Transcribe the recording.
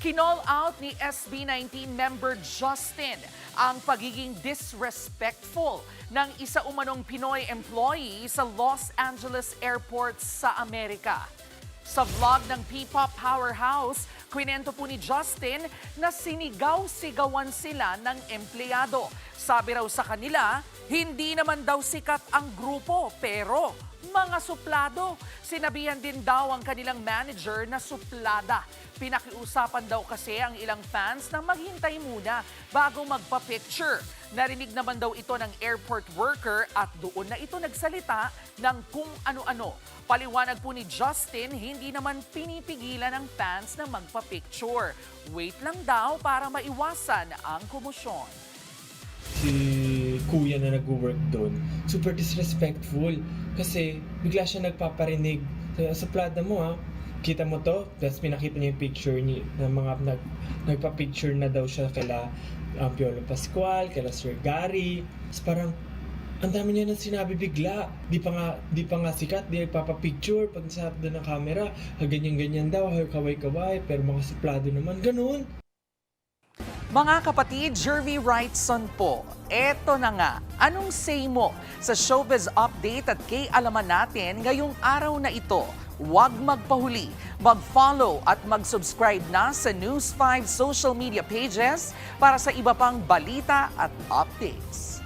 Kinall out ni SB19 member Justin ang pagiging disrespectful ng isa umanong Pinoy employee sa Los Angeles Airport sa Amerika. Sa vlog ng P-pop powerhouse, kwinento po ni Justin na sinigaw-sigawan sila ng empleyado. Sabi raw sa kanila, hindi naman daw sikat ang grupo pero mga suplado. Sinabihan din daw ang kanilang manager na suplada. Pinakiusapan daw kasi ang ilang fans na maghintay muna bago magpa-picture. Narinig naman daw ito ng airport worker at doon na ito nagsalita ng kung ano-ano. Paliwanag po ni Justin, hindi naman pinipigilan ng fans na magpa-picture. Wait lang daw para maiwasan ang komosyon. Si kuya na nag-work doon, super disrespectful. Kasi bigla siya nagpaparinig. Sa plata mo ha, kita mo to? Tapos pinakita niya yung picture niya ng mga nagpa-picture na daw siya kala Piolo Pascual, kala Sir Gary. Tapos parang ang dami niya nang sinabi bigla. Di pa nga sikat, di nagpapapicture. Pag sa doon ng camera, ganyan-ganyan daw, kaway-kaway, pero mga suplado naman, ganun. Mga kapatid, Jervy Wrightson po, eto na nga. Anong say mo sa Showbiz Update at kay alaman natin ngayong araw na ito? Huwag magpahuli, mag-follow at mag-subscribe na sa News 5 social media pages para sa iba pang balita at updates.